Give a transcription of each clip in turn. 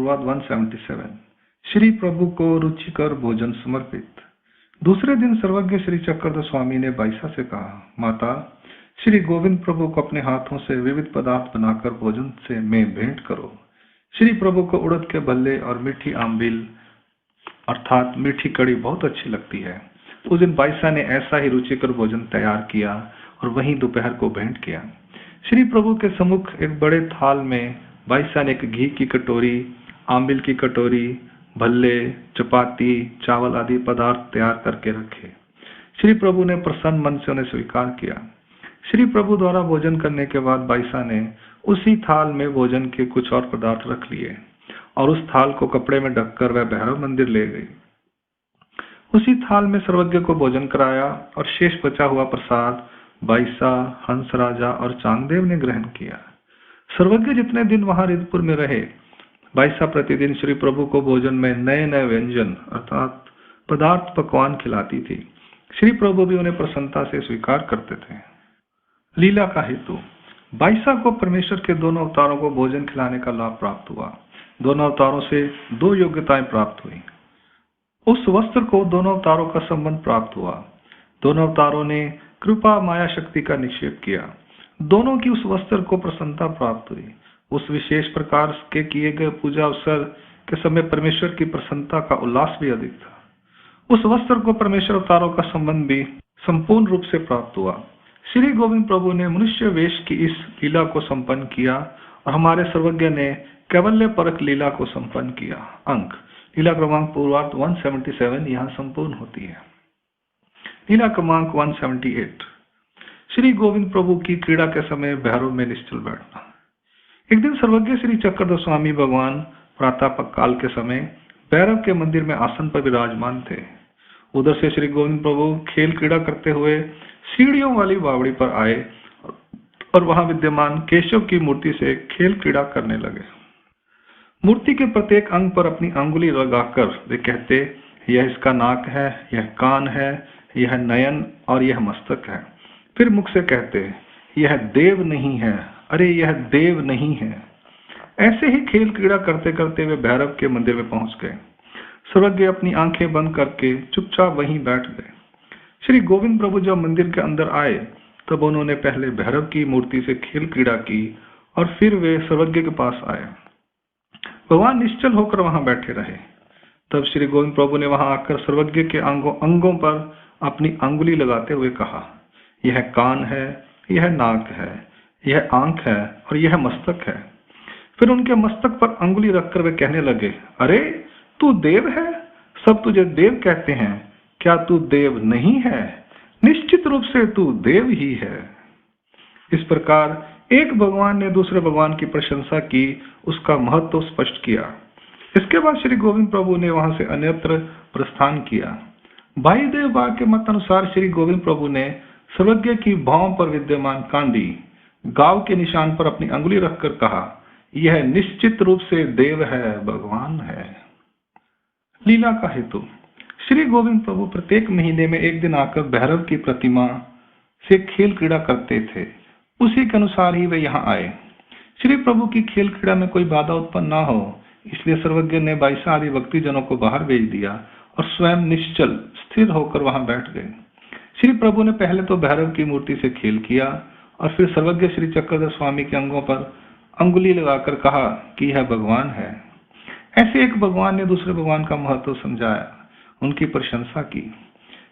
पूर्वाध 177। श्री प्रभु को रुचिकर भोजन समर्पित। दूसरे दिन सर्वज्ञ श्री चक्रधर स्वामी ने बाईसा से कहा, माता, श्री गोविंद प्रभु को अपने हाथों से विविध पदार्थ बनाकर भोजन से में भेंट करो। श्री प्रभु को उड़द के भल्ले और मीठी आम्बिल अर्थात मीठी कड़ी बहुत अच्छी लगती है। उस दिन बाईसा ने ऐसा ही रुचिकर भोजन तैयार किया और वहीं दोपहर को भेंट किया। श्री प्रभु के सम्मुख एक बड़े थाल में बाईसा ने एक घी की कटोरी, आम्बिल की कटोरी, भल्ले, चपाती, चावल आदि पदार्थ तैयार करके रखे। श्री प्रभु ने प्रसन्न मन से उन्हें स्वीकार किया। श्री प्रभु द्वारा भोजन करने के बाद बाईसा ने उसी थाल में भोजन के कुछ और पदार्थ रख लिए और उस थाल को कपड़े में ढककर वह भैरव मंदिर ले गई। उसी थाल में सर्वज्ञ को भोजन कराया और शेष बचा हुआ प्रसाद बाईसा, हंस राजा और चांगदेव ने ग्रहण किया। सर्वज्ञ जितने दिन वहां रिद्धपुर में रहे, बाईसा प्रतिदिन श्री प्रभु को भोजन में नए नए व्यंजन अर्थात पदार्थ पकवान खिलाती थी। श्री प्रभु भी उन्हें प्रसन्नता से स्वीकार करते थे। लीला का हेतु। बाईसा को परमेश्वर के दोनों अवतारों को भोजन खिलाने का लाभ प्राप्त हुआ। दोनों अवतारों से दो योग्यताएं प्राप्त हुई। उस वस्त्र को दोनों अवतारों का संबंध प्राप्त हुआ। दोनों अवतारों ने कृपा माया शक्ति का निक्षेप किया। दोनों की उस वस्त्र को प्रसन्नता प्राप्त हुई। उस विशेष प्रकार के किए गए पूजा अवसर के समय परमेश्वर की प्रसन्नता का उल्लास भी अधिक था। उस वस्त्र को परमेश्वर अवतारों का संबंध भी संपूर्ण रूप से प्राप्त हुआ। श्री गोविंद प्रभु ने मनुष्य वेश की इस लीला को संपन्न किया और हमारे सर्वज्ञ ने कैवल्य परक लीला को संपन्न किया। अंक लीला क्रमांक पूर्वार्ध 177 यहाँ संपूर्ण होती है। लीला क्रमांक 178। श्री गोविंद प्रभु की क्रीड़ा के समय भैरव में निश्चल बैठना। एक दिन सर्वज्ञ श्री चक्रधर स्वामी भगवान प्रातः काल के समय भैरव के मंदिर में आसन पर विराजमान थे। उधर से श्री गोविंद प्रभु खेल क्रीड़ा करते हुए सीढ़ियों वाली बावड़ी पर आए और वहां विद्यमान केशव की मूर्ति से खेल क्रीड़ा करने लगे। मूर्ति के प्रत्येक अंग पर अपनी अंगुली लगाकर वे कहते, यह इसका नाक है, यह कान है, यह नयन और यह मस्तक है। फिर मुख से कहते, यह देव नहीं है, अरे यह देव नहीं है। ऐसे ही खेल क्रीड़ा करते करते वे भैरव के मंदिर में पहुंच गए। सर्वज्ञ अपनी आंखें बंद करके चुपचाप वहीं बैठ गए। श्री गोविंद प्रभु जब मंदिर के अंदर आए तब उन्होंने पहले भैरव की मूर्ति से खेल क्रीड़ा की और फिर वे सर्वज्ञ के पास आए। भगवान निश्चल होकर वहां बैठे रहे। तब श्री गोविंद प्रभु ने वहां आकर सर्वज्ञ के अंगों पर अपनी अंगुली लगाते हुए कहा, यह कान है, यह नाक है, यह आंख है और यह मस्तक है। फिर उनके मस्तक पर अंगुली रखकर वे कहने लगे, अरे तू देव है, सब तुझे देव कहते हैं, क्या तू देव नहीं है? निश्चित रूप से तू देव ही है। इस प्रकार एक भगवान ने दूसरे भगवान की प्रशंसा की, उसका महत्व स्पष्ट किया। इसके बाद श्री गोविंद प्रभु ने वहां से अन्यत्र प्रस्थान किया। भाई देव बाग के मत अनुसार श्री गोविंद प्रभु ने सर्वज्ञ की भौं पर विद्यमान कांडी गांव के निशान पर अपनी अंगुली रखकर कहा, यह निश्चित रूप से देव है, भगवान है। लीला का हेतु। श्री गोविंद प्रभु प्रत्येक महीने में एक दिन आकर भैरव की प्रतिमा से खेल क्रीड़ा करते थे। उसी के अनुसार ही वे यहाँ आए। श्री प्रभु की खेल क्रीड़ा में कोई बाधा उत्पन्न ना हो, इसलिए सर्वज्ञ ने बाईसा आदि भक्ति जनों को बाहर भेज दिया और स्वयं निश्चल स्थिर होकर वहां बैठ गए। श्री प्रभु ने पहले तो भैरव की मूर्ति से खेल किया और फिर सर्वज्ञ श्री चक्रधर स्वामी के अंगों पर अंगुली लगाकर कहा कि यह भगवान है। ऐसे एक भगवान ने दूसरे भगवान का महत्व समझाया, उनकी प्रशंसा की।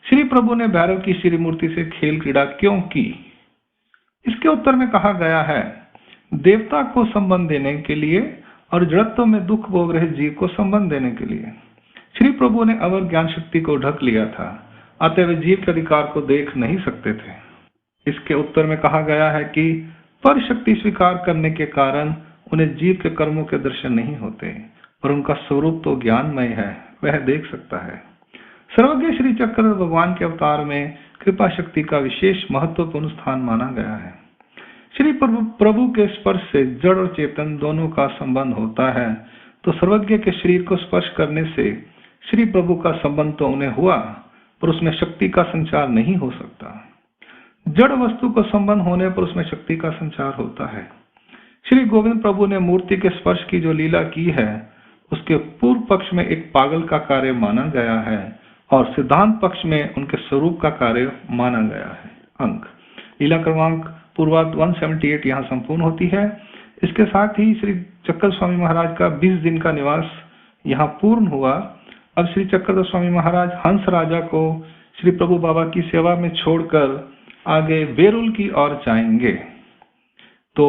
श्री प्रभु ने भैरव की श्री मूर्ति से खेल क्रीड़ा क्यों की? इसके उत्तर में कहा गया है, देवता को संबंध देने के लिए और जड़त्व में दुख भोग रहे जीव को संबंध देने के लिए। श्री प्रभु ने अवर ज्ञान शक्ति को ढक लिया था, अतः वे जीव के अधिकार को देख नहीं सकते थे। इसके उत्तर में कहा गया है कि पर शक्ति स्वीकार करने के कारण उन्हें जीव के कर्मों के दर्शन नहीं होते, पर उनका स्वरूप तो ज्ञानमय है, वह देख सकता है। सर्वज्ञ श्री चक्रधर भगवान के अवतार में कृपा शक्ति का विशेष महत्वपूर्ण स्थान माना गया है। श्री प्रभु के स्पर्श से जड़ और चेतन दोनों का संबंध होता है, तो सर्वज्ञ के शरीर को स्पर्श करने से श्री प्रभु का संबंध तो उन्हें हुआ, पर उसमें शक्ति का संचार नहीं हो सकता। जड़ वस्तु को संबंध होने पर उसमें शक्ति का संचार होता है। श्री गोविंद प्रभु ने मूर्ति के स्पर्श की जो लीला की है, उसके पूर्व पक्ष में एक पागल का कार्य माना गया है और सिद्धांत पक्ष में उनके स्वरूप का कार्य माना गया है। अंक लीला क्रमांक पूर्वार्ध 178 यहाँ संपूर्ण होती है। इसके साथ ही श्री चक्कर स्वामी महाराज का 20 दिन का निवास यहाँ पूर्ण हुआ। अब श्री चक्रधर स्वामी महाराज हंस राजा को श्री प्रभु बाबा की सेवा में छोड़कर आगे वेरुल की ओर जाएंगे। तो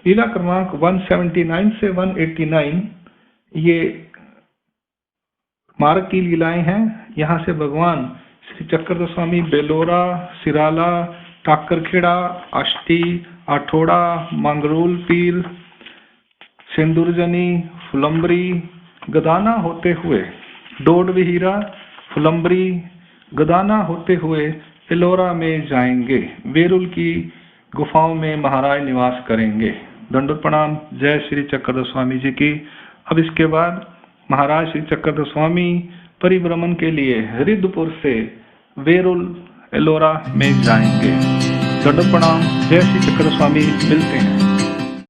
लीला क्रमांक 179 से 189 ये मार्ग की लीलाएं हैं। यहाँ से भगवान श्री चक्रधर स्वामी बेलोरा, सिराला, टाकरखेड़ा, अष्टी, आठोड़ा, मंगरूल पीर, सिंदूरजनी, फुलंबरी, गदाना होते हुए डोडविहीरा, फुलंबरी, गदाना होते हुए एलोरा में जाएंगे। वेरुल की गुफाओं में महाराज निवास करेंगे। दंडोत प्रणाम। जय श्री चक्रधर स्वामी जी की। अब इसके बाद महाराज श्री चक्रधर स्वामी परिभ्रमण के लिए हरिद्रपुर से वेरुल एलोरा में जाएंगे। दंडोत प्रणाम। जय श्री चक्रधर स्वामी। मिलते हैं।